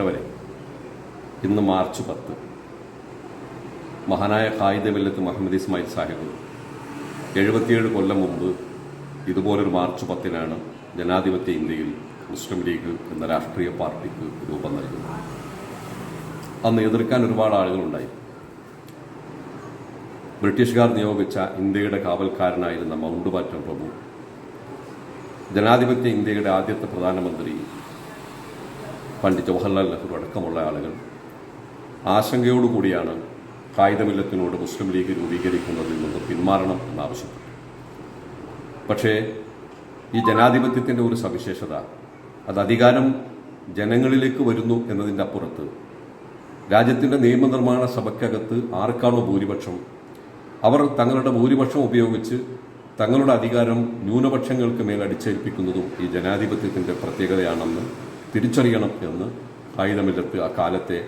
വരെ ഇന്ന് മാർച്ച് 10 മഹാനായ ഖായിദ മില്ലത്ത് മുഹമ്മദ് ഇസ്മായിൽ സാഹിബ് 77 കൊല്ലം മുമ്പ് ഇതുപോലൊരു മാർച്ച് 10-നാണ് ജനാധിപത്യ ഇന്ത്യയിൽ മുസ്ലിം ലീഗ് എന്ന രാഷ്ട്രീയ പാർട്ടിക്ക് രൂപം നൽകുന്നത്. അന്ന് എതിർക്കാൻ ഒരുപാട് ആളുകളുണ്ടായി. ബ്രിട്ടീഷുകാർ നിയോഗിച്ച ഇന്ത്യയുടെ കാവൽക്കാരനായിരുന്ന മൗണ്ട് ബാറ്റൻ പ്രഭു, ജനാധിപത്യ ഇന്ത്യയുടെ ആദ്യത്തെ പ്രധാനമന്ത്രി പണ്ഡിറ്റ് ജവഹർലാൽ നെഹ്റു അടക്കമുള്ള ആളുകൾ ആശങ്കയോടുകൂടിയാണ് ഖായിദ മില്ലത്തിനോട് മുസ്ലിം ലീഗ് രൂപീകരിക്കുന്നതിൽ നിന്ന് പിന്മാറണം എന്നാവശ്യപ്പെട്ടു. പക്ഷേ ഈ ജനാധിപത്യത്തിൻ്റെ ഒരു സവിശേഷത, അത് അധികാരം ജനങ്ങളിലേക്ക് വരുന്നു എന്നതിൻ്റെ അപ്പുറത്ത് രാജ്യത്തിൻ്റെ നിയമനിർമ്മാണ സഭയ്ക്കകത്ത് ആർക്കാണോ ഭൂരിപക്ഷം, അവർ തങ്ങളുടെ ഭൂരിപക്ഷം ഉപയോഗിച്ച് തങ്ങളുടെ അധികാരം ന്യൂനപക്ഷങ്ങൾക്ക് മേൽ അടിച്ചേൽപ്പിക്കുന്നതും ഈ ജനാധിപത്യത്തിൻ്റെ പ്രത്യേകതയാണെന്ന് തിരിച്ചറിയണം എന്ന് ഖായിദ മില്ലത്ത് ആ കാലത്തെ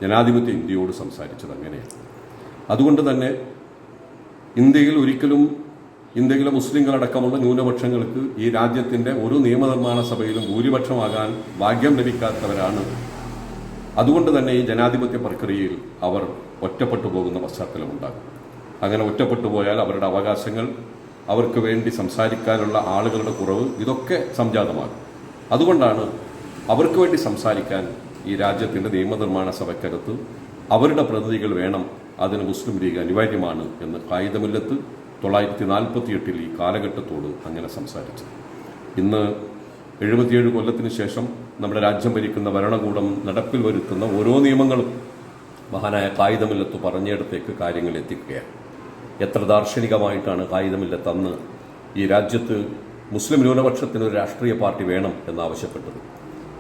ജനാധിപത്യ ഇന്ത്യയോട് സംസാരിച്ചത് അങ്ങനെയാണ്. അതുകൊണ്ട് തന്നെ ഇന്ത്യയിൽ ഒരിക്കലും ഇന്ത്യയിലെ മുസ്ലിങ്ങളടക്കമുള്ള ന്യൂനപക്ഷങ്ങൾക്ക് ഈ രാജ്യത്തിൻ്റെ ഒരു നിയമനിർമ്മാണ സഭയിലും ഭൂരിപക്ഷമാകാൻ ഭാഗ്യം ലഭിക്കാത്തവരാണ്. അതുകൊണ്ട് തന്നെ ഈ ജനാധിപത്യ പ്രക്രിയയിൽ അവർ ഒറ്റപ്പെട്ടു പോകുന്ന പശ്ചാത്തലമുണ്ടാകും. അങ്ങനെ ഒറ്റപ്പെട്ടു പോയാൽ അവരുടെ അവകാശങ്ങൾ, അവർക്ക് വേണ്ടി സംസാരിക്കാനുള്ള ആളുകളുടെ കുറവ്, ഇതൊക്കെ സംജാതമാകും. അതുകൊണ്ടാണ് അവർക്ക് വേണ്ടി സംസാരിക്കാൻ ഈ രാജ്യത്തിൻ്റെ നിയമനിർമ്മാണ സഭയ്ക്കകത്ത് അവരുടെ പ്രതിനിധികൾ വേണം, അതിന് മുസ്ലിം ലീഗ് അനിവാര്യമാണ് എന്ന് ഖായിദ മില്ലത്ത് 1948 ഈ കാലഘട്ടത്തോട് അങ്ങനെ സംസാരിച്ചു. ഇന്ന് 77 കൊല്ലത്തിന് ശേഷം നമ്മുടെ രാജ്യം ഭരിക്കുന്ന ഭരണകൂടം നടപ്പിൽ വരുത്തുന്ന ഓരോ നിയമങ്ങളും മഹാനായ ഖായിദ മില്ലത്ത് പറഞ്ഞിടത്തേക്ക് കാര്യങ്ങൾ എത്തിക്കുകയാണ്. എത്ര ദാർശനികമായിട്ടാണ് ഖായിദ മില്ലത്ത് അന്ന് ഈ രാജ്യത്ത് മുസ്ലിം ന്യൂനപക്ഷത്തിനൊരു രാഷ്ട്രീയ പാർട്ടി വേണം എന്നാവശ്യപ്പെട്ടത്.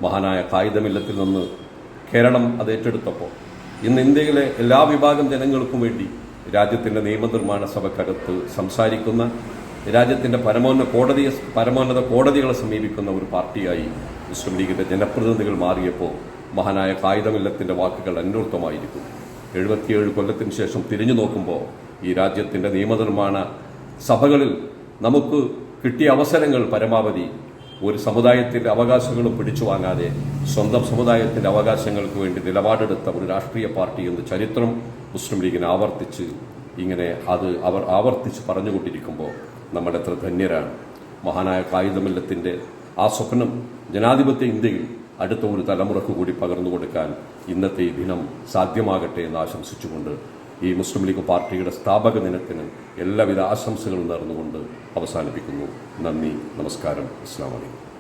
മഹാനായ ഖായിദ മില്ലത്തിൽ നിന്ന് കേരളം അത് ഏറ്റെടുത്തപ്പോൾ ഇന്ന് ഇന്ത്യയിലെ എല്ലാ വിഭാഗം ജനങ്ങൾക്കും വേണ്ടി രാജ്യത്തിൻ്റെ നിയമനിർമ്മാണ സഭയ്ക്കകത്ത് സംസാരിക്കുന്ന, രാജ്യത്തിൻ്റെ പരമോന്നത കോടതികളെ സമീപിക്കുന്ന ഒരു പാർട്ടിയായി മുസ്ലിം ലീഗിൻ്റെ ജനപ്രതിനിധികൾ മാറിയപ്പോൾ മഹാനായ ഖായിദ മില്ലത്തിൻ്റെ വാക്കുകൾ അന്വർത്ഥമായിരിക്കും. 77 കൊല്ലത്തിന് ശേഷം തിരിഞ്ഞു നോക്കുമ്പോൾ ഈ രാജ്യത്തിൻ്റെ നിയമനിർമ്മാണ സഭകളിൽ നമുക്ക് കിട്ടിയ അവസരങ്ങൾ പരമാവധി ഒരു സമുദായത്തിൻ്റെ അവകാശങ്ങളും പിടിച്ചു വാങ്ങാതെ സ്വന്തം സമുദായത്തിൻ്റെ അവകാശങ്ങൾക്ക് വേണ്ടി നിലപാടെടുത്ത ഒരു രാഷ്ട്രീയ പാർട്ടി എന്ന് ചരിത്രം മുസ്ലിം ലീഗിനെ അവർ ആവർത്തിച്ച് പറഞ്ഞുകൊണ്ടിരിക്കുമ്പോൾ നമ്മൾ എത്ര ധന്യരാണ്. മഹാനായ ഖായിദ മില്ലത്തിൻ്റെ ആ സ്വപ്നം ജനാധിപത്യ ഇന്ത്യയിൽ അടുത്ത ഒരു തലമുറക്ക് കൂടി പകർന്നു കൊടുക്കാൻ ഇന്നത്തെ ഈ ദിനം സാധ്യമാകട്ടെ എന്ന് ആശംസിച്ചുകൊണ്ട് ഈ മുസ്ലിം ലീഗ് പാർട്ടിയുടെ സ്ഥാപക ദിനത്തിന് എല്ലാവിധ ആശംസകളും നേർന്നുകൊണ്ട് അവസാനിപ്പിക്കുന്നു. നന്ദി, നമസ്കാരം, അസ്സലാമു അലൈക്കും.